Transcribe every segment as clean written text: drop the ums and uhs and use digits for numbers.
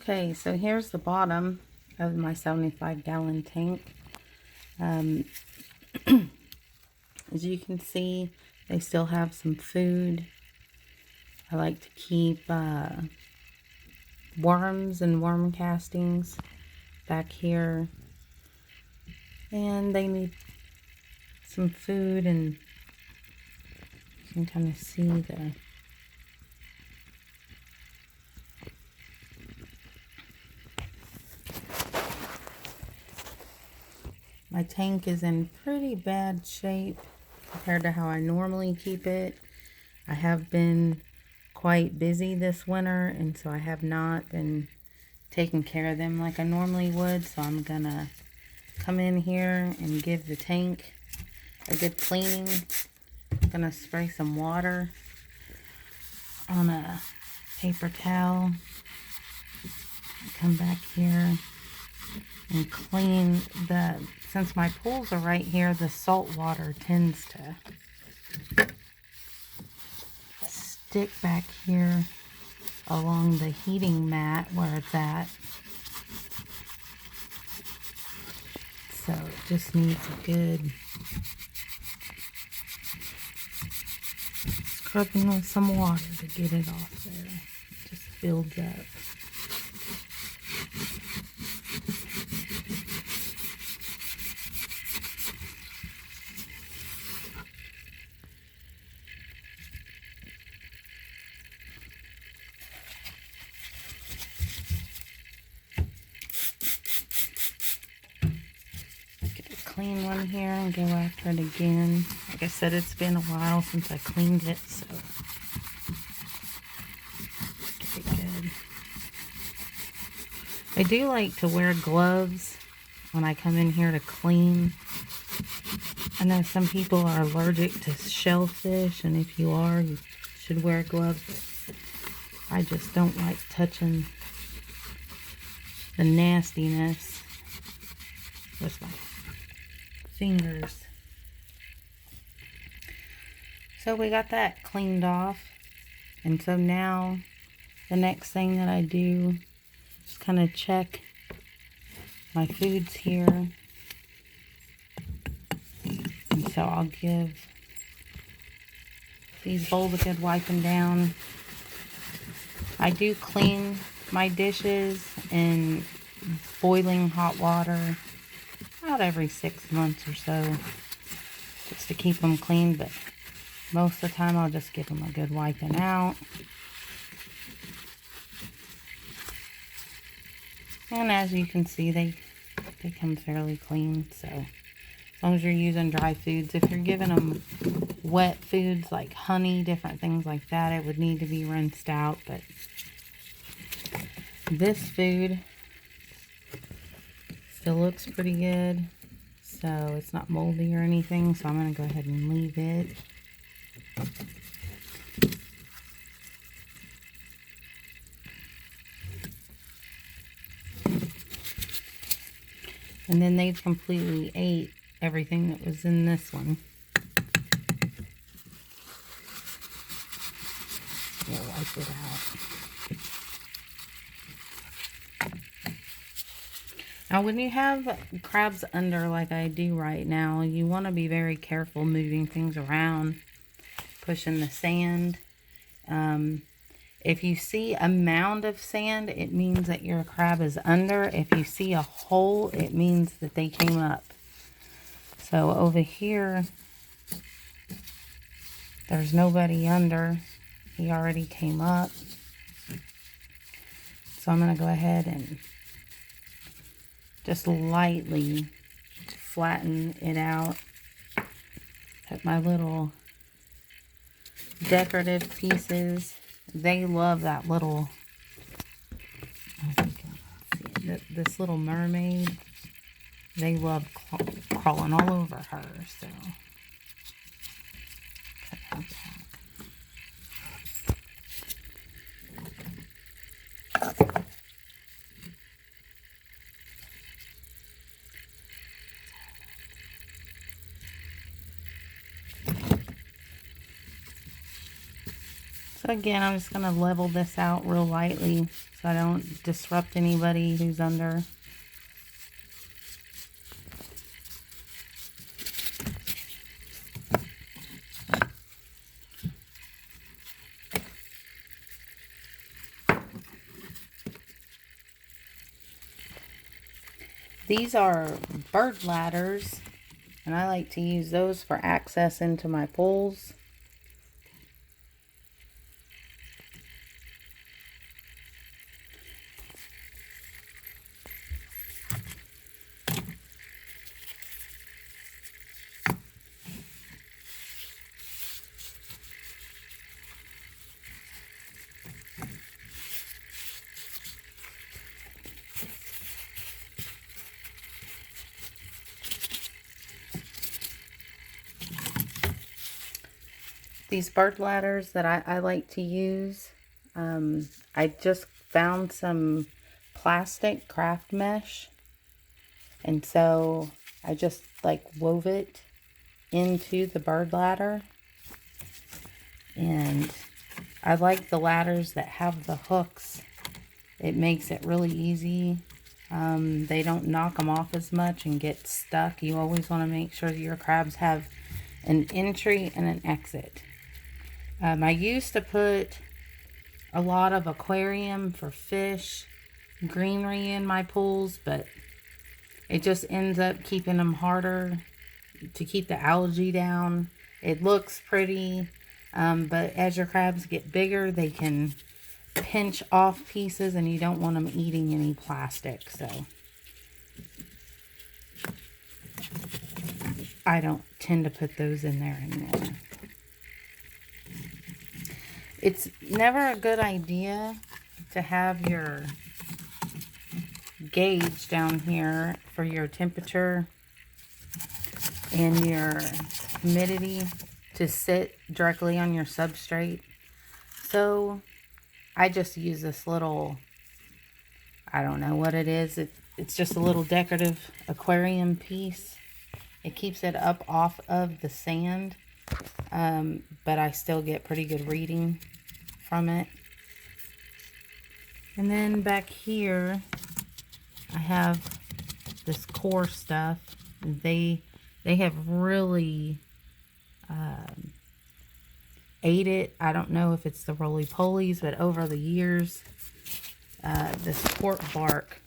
Okay, so here's the bottom of my 75-gallon tank. As you can see, they still have some food. I like to keep worms and worm castings back here. And they need some food, and you can kind of see my tank is in pretty bad shape compared to how I normally keep it. I have been quite busy this winter, and so I have not been taking care of them like I normally would. So I'm gonna come in here and give the tank a good cleaning. I'm gonna spray some water on a paper towel. Come back here and clean since my pools are right here, the salt water tends to stick back here along the heating mat where it's at. So it just needs a good scrubbing with some water to get it off there. It just builds up. Clean one here and go after it again. Like I said, it's been a while since I cleaned it, so get it good. I do like to wear gloves when I come in here to clean. I know some people are allergic to shellfish, and if you are, you should wear gloves. But I just don't like touching the nastiness with my fingers. So we got that cleaned off, and so now the next thing that I do is kind of check my foods here. And so I'll give these bowls a good wiping down. I do clean my dishes in boiling hot water about every 6 months or so, just to keep them clean, but most of the time I'll just give them a good wiping out. And as you can see, they come fairly clean. So as long as you're using dry foods, if you're giving them wet foods like honey, different things like that, it would need to be rinsed out. But this food still looks pretty good, so it's not moldy or anything, so I'm going to go ahead and leave it. And then they've completely ate everything that was in this one. We'll wipe it out. Now, when you have crabs under like I do right now, you want to be very careful moving things around, pushing the sand. If you see a mound of sand, it means that your crab is under. If you see a hole, it means that they came up. So over here, there's nobody under. He already came up. So I'm going to go ahead and just lightly flatten it out. Put my little decorative pieces. They love that little, I think I see it, this little mermaid. They love crawling all over her, so cut her back. So again, I'm just going to level this out real lightly so I don't disrupt anybody who's under. These are bird ladders, and I like to use those for access into my pools. These bird ladders that I like to use, I just found some plastic craft mesh, and so I just like wove it into the bird ladder. And I like the ladders that have the hooks. It makes it really easy. They don't knock them off as much and get stuck. You always want to make sure that your crabs have an entry and an exit. I used to put a lot of aquarium for fish, greenery in my pools, but it just ends up keeping them harder to keep the algae down. It looks pretty, but as your crabs get bigger, they can pinch off pieces and you don't want them eating any plastic. So I don't tend to put those in there anymore. It's never a good idea to have your gauge down here for your temperature and your humidity to sit directly on your substrate. So I just use this little, I don't know what it is. It's just a little decorative aquarium piece. It keeps it up off of the sand, but I still get pretty good reading from it. And then back here, I have this core stuff. They have really ate it. I don't know if it's the roly-polies, but over the years, this pork bark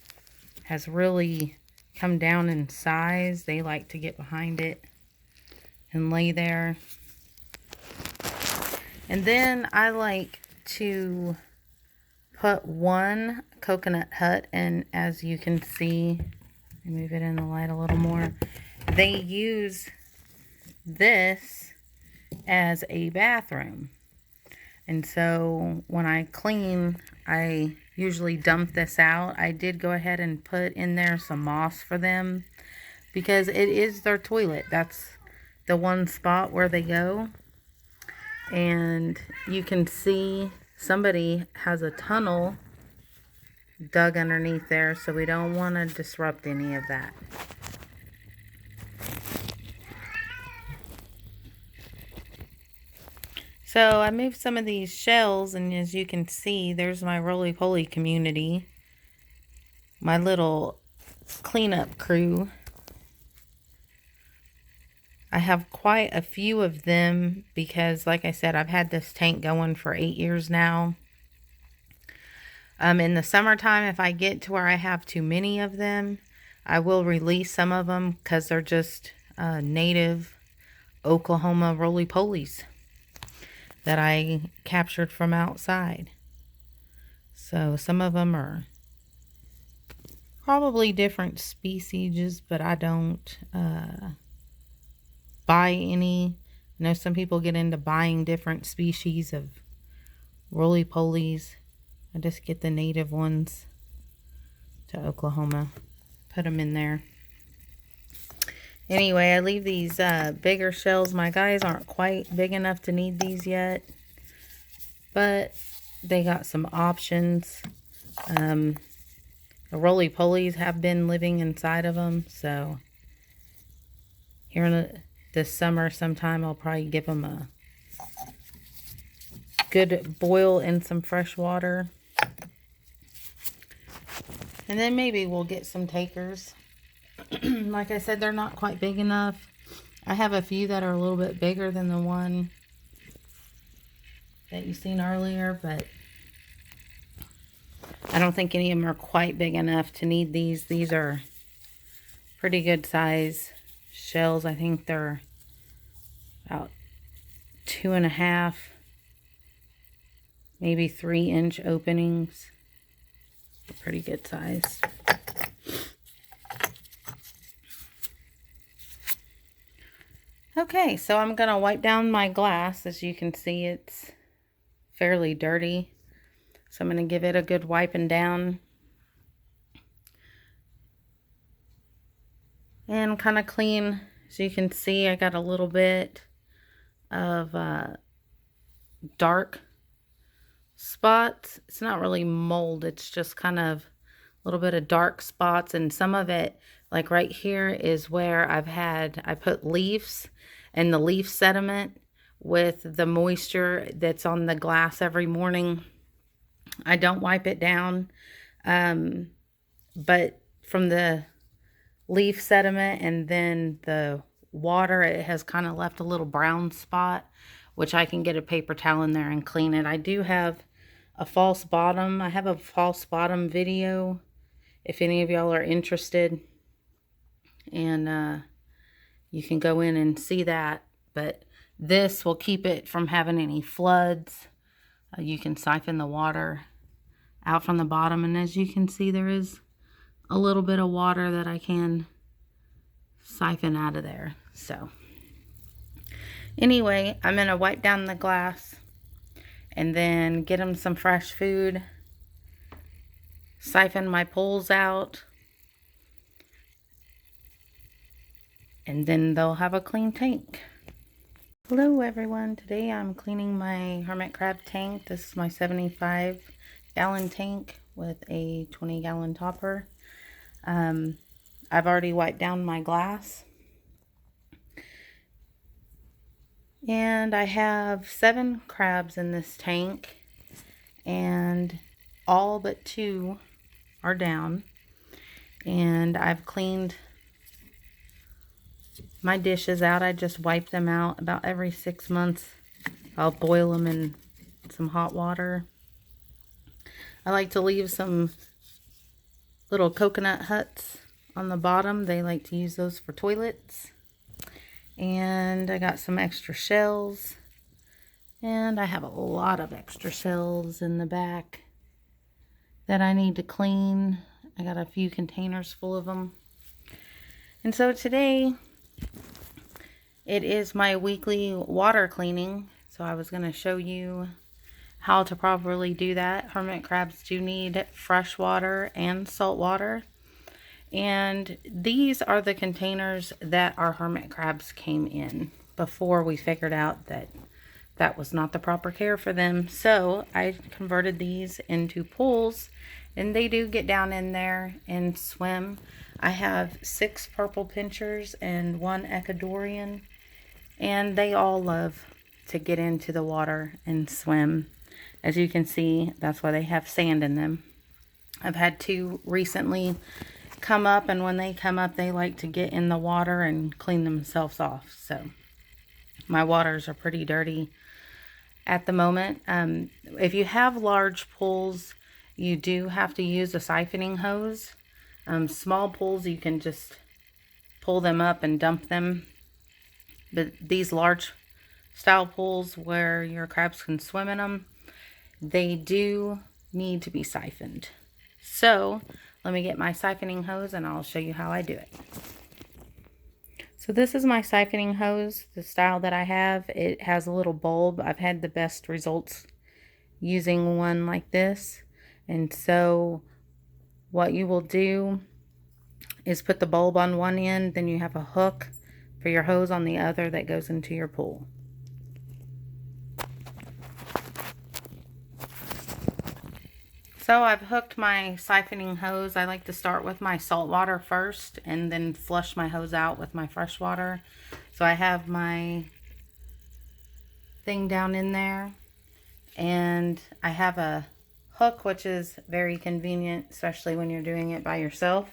has really come down in size. They like to get behind it and lay there. And then I like to put one coconut hut, and as you can see, let me move it in the light a little more. They use this as a bathroom, and so when I clean, I usually dump this out. I did go ahead and put in there some moss for them because it is their toilet. That's the one spot where they go, and you can see somebody has a tunnel dug underneath there, so we don't want to disrupt any of that. So I moved some of these shells, and as you can see, there's my roly-poly community, my little cleanup crew. I have quite a few of them because, like I said, I've had this tank going for 8 years now. In the summertime, if I get to where I have too many of them, I will release some of them because they're just native Oklahoma roly-polies that I captured from outside. So some of them are probably different species, but I don't buy any. I know some people get into buying different species of roly-polies. I just get the native ones to Oklahoma, put them in there. Anyway, I leave these bigger shells. My guys aren't quite big enough to need these yet, but they got some options. The roly-polies have been living inside of them, so here in this summer sometime I'll probably give them good boil in some fresh water. And then maybe we'll get some takers. Like I said, they're not quite big enough. I have a few that are a little bit bigger than the one that you seen earlier, but I don't think any of them are quite big enough to need these. These are pretty good size shells. I think they're about 2.5, maybe 3-inch openings. They're pretty good size. Okay, so I'm gonna wipe down my glass. As you can see, it's fairly dirty. So I'm gonna give it a good wiping down. And kind of clean. As you can see, I got a little bit of dark spots. It's not really mold, it's just kind of a little bit of dark spots, and some of it, like right here, is where I put leaves, and the leaf sediment with the moisture that's on the glass every morning. I don't wipe it down, but from the leaf sediment and then the water, it has kind of left a little brown spot, which I can get a paper towel in there and clean it. I do have a false bottom. I have a false bottom video if any of y'all are interested, and you can go in and see that. But this will keep it from having any floods. You can siphon the water out from the bottom, and as you can see, there is a little bit of water that I can siphon out of there. So anyway, I'm gonna wipe down the glass and then get them some fresh food, siphon my pools out, and then they'll have a clean tank. Hello everyone, today I'm cleaning my hermit crab tank. This is my 75-gallon tank with a 20-gallon topper. I've already wiped down my glass. And I have 7 crabs in this tank, and all but 2 are down. And I've cleaned my dishes out. I just wipe them out about every 6 months. I'll boil them in some hot water. I like to leave some little coconut huts on the bottom. They like to use those for toilets. And I got some extra shells, and I have a lot of extra shells in the back that I need to clean. I got a few containers full of them. And so today it is my weekly water cleaning. So I was going to show you how to properly do that. Hermit crabs do need fresh water and salt water. And these are the containers that our hermit crabs came in before we figured out that that was not the proper care for them. So I converted these into pools, and they do get down in there and swim. I have 6 purple pinchers and 1 Ecuadorian, and they all love to get into the water and swim. As you can see, that's why they have sand in them. I've had 2 recently come up, and when they come up, they like to get in the water and clean themselves off. So my waters are pretty dirty at the moment. If you have large pools, you do have to use a siphoning hose. Small pools, you can just pull them up and dump them. But these large style pools where your crabs can swim in them, they do need to be siphoned. So let me get my siphoning hose and I'll show you how I do it. So this is my siphoning hose, the style that I have. It has a little bulb. I've had the best results using one like this. And so what you will do is put the bulb on one end, then you have a hook for your hose on the other that goes into your pool. So I've hooked my siphoning hose. I like to start with my salt water first and then flush my hose out with my fresh water. So I have my thing down in there, And I have a hook, which is very convenient, especially when you're doing it by yourself.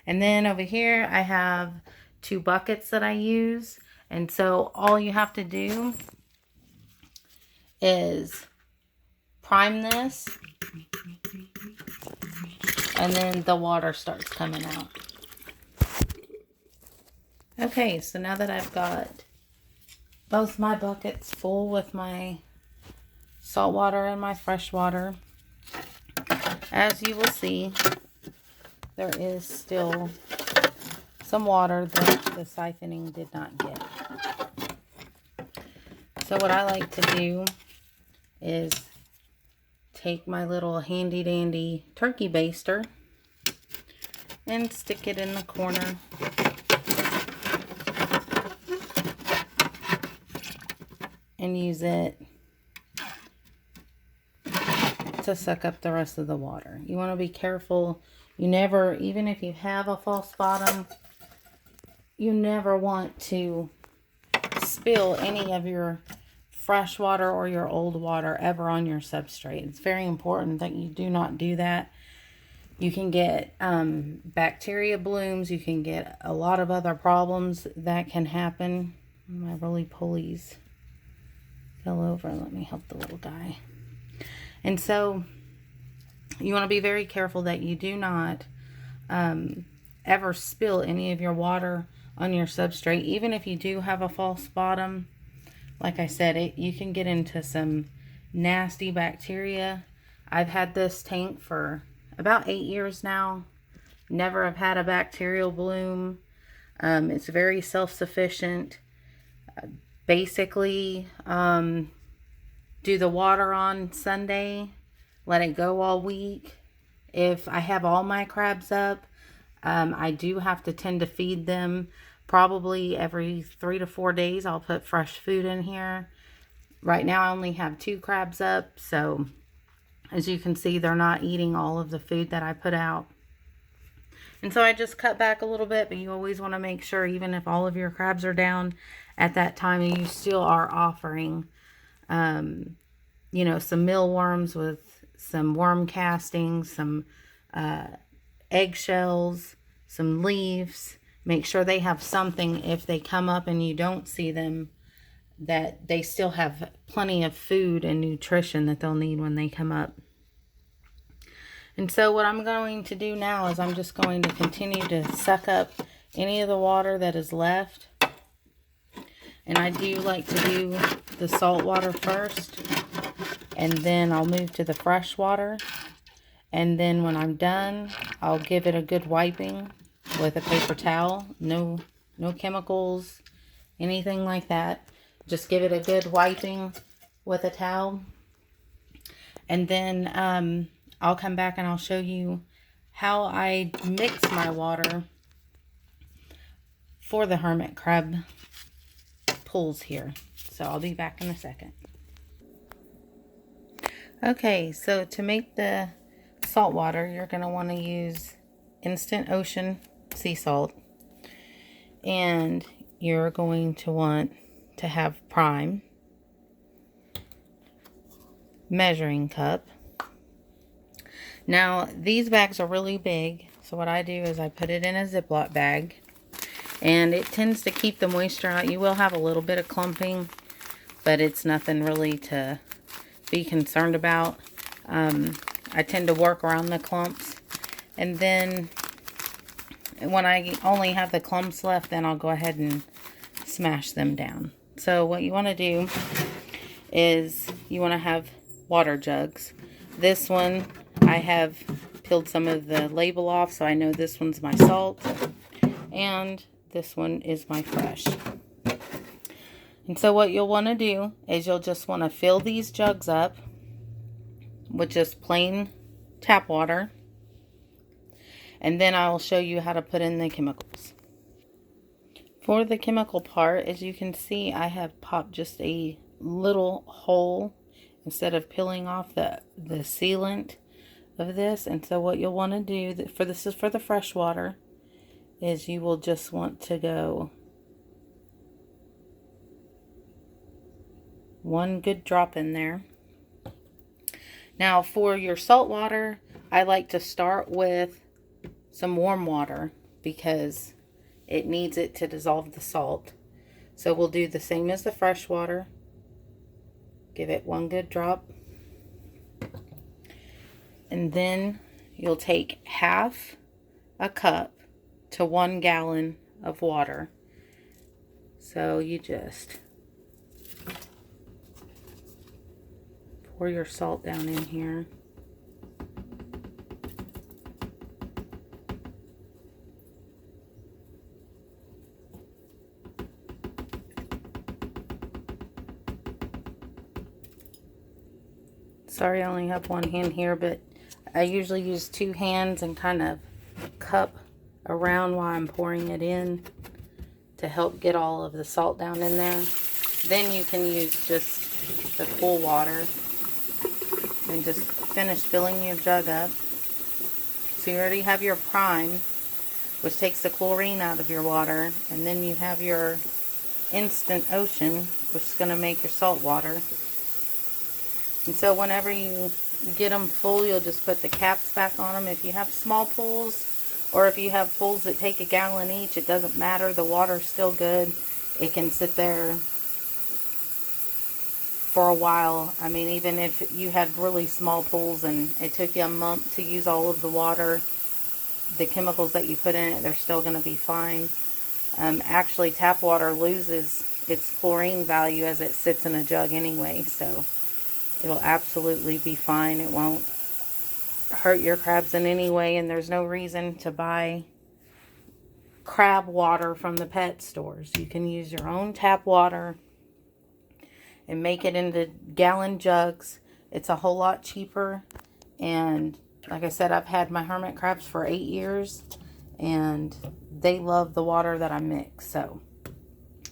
And then over here I have 2 buckets that I use. And so all you have to do is prime this, and then the water starts coming out. Okay, so now that I've got both my buckets full with my saltwater and my freshwater, as you will see, there is still some water that the siphoning did not get. So what I like to do is take my little handy dandy turkey baster and stick it in the corner. And use it to suck up the rest of the water. You want to be careful. You never, even if you have a false bottom, you never want to spill any of your fresh water or your old water ever on your substrate. It's very important that you do not do that. You can get bacteria blooms. You can get a lot of other problems that can happen. My roly-polies fell over. Let me help the little guy. And so you want to be very careful that you do not ever spill any of your water on your substrate. Even if you do have a false bottom, like I said, you can get into some nasty bacteria. I've had this tank for about 8 years now. Never have had a bacterial bloom. It's very self-sufficient. Basically, do the water on Sunday, let it go all week. If I have all my crabs up, I do have to tend to feed them. Probably every 3 to 4 days, I'll put fresh food in here. Right now, I only have 2 crabs up, so as you can see, they're not eating all of the food that I put out. And so I just cut back a little bit, but you always want to make sure, even if all of your crabs are down at that time, you still are offering, you know, some mealworms with some worm castings, some eggshells, some leaves. Make sure they have something if they come up and you don't see them, that they still have plenty of food and nutrition that they'll need when they come up. And so what I'm going to do now is I'm just going to continue to suck up any of the water that is left. And I do like to do the salt water first, and then I'll move to the fresh water. And then when I'm done, I'll give it a good wiping with a paper towel. No chemicals, anything like that. Just give it a good wiping with a towel. And then I'll come back and I'll show you how I mix my water for the hermit crab pools here. So I'll be back in a second. Okay, so to make the salt water, you're going to want to use instant ocean sea salt. And you're going to want to have prime, measuring cup. Now, these bags are really big, so what I do is I put it in a Ziploc bag, and it tends to keep the moisture out. You will have a little bit of clumping, but it's nothing really to be concerned about. I tend to work around the clumps, and then when I only have the clumps left, then I'll go ahead and smash them down. So what you want to do is you want to have water jugs. This one, I have peeled some of the label off, so I know this one's my salt, and this one is my fresh. And so what you'll want to do is you'll just want to fill these jugs up with just plain tap water, and then I'll show you how to put in the chemicals. For the chemical part, as you can see, I have popped just a little hole instead of peeling off the sealant of this. And so what you'll want to do, this is for the fresh water, is you will just want to go one good drop in there. Now for your salt water, I like to start with some warm water because it needs it to dissolve the salt. So we'll do the same as the fresh water. Give it one good drop. And then you'll take half a cup to 1 gallon of water. So you just pour your salt down in here. Sorry, I only have one hand here, but I usually use 2 hands and kind of cup around while I'm pouring it in to help get all of the salt down in there. Then you can use just the cool water and just finish filling your jug up. So you already have your prime, which takes the chlorine out of your water, and then you have your instant ocean, which is going to make your salt water. And so whenever you get them full, you'll just put the caps back on them. If you have small pools, or if you have pools that take 1 gallon each, it doesn't matter. The water's still good. It can sit there for a while. I mean, even if you had really small pools and it took you a month to use all of the water, the chemicals that you put in it, they're still going to be fine. Actually, tap water loses its chlorine value as it sits in a jug anyway, so it'll absolutely be fine. It won't hurt your crabs in any way, and there's no reason to buy crab water from the pet stores. You can use your own tap water and make it into gallon jugs. It's a whole lot cheaper, and like I said, I've had my hermit crabs for 8 years, and they love the water that I mix. So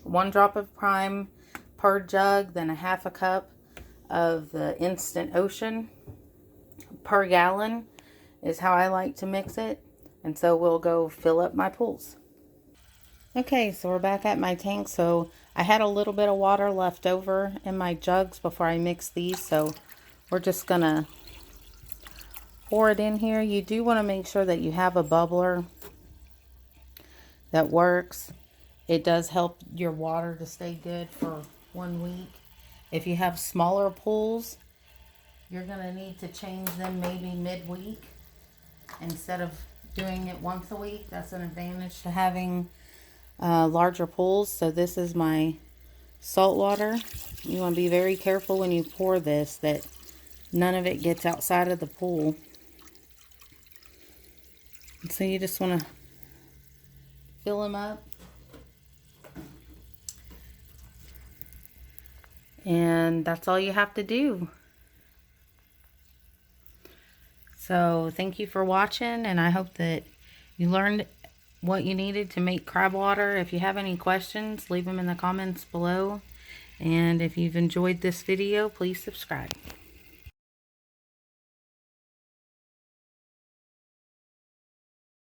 1 drop of prime per jug, then a half a cup of the instant ocean per gallon is how I like to mix it. And so we'll go fill up my pools. Okay, so we're back at my tank. So I had a little bit of water left over in my jugs before I mixed these, so we're just gonna pour it in here. You do want to make sure that you have a bubbler that works. It does help your water to stay good for 1 week. If you have smaller pools, you're going to need to change them maybe midweek instead of doing it once a week. That's an advantage to having larger pools. So this is my salt water. You want to be very careful when you pour this that none of it gets outside of the pool. And so you just want to fill them up. And that's all you have to do. So thank you for watching, and I hope that you learned what you needed to make crab water. If you have any questions, leave them in the comments below. And if you've enjoyed this video, please subscribe.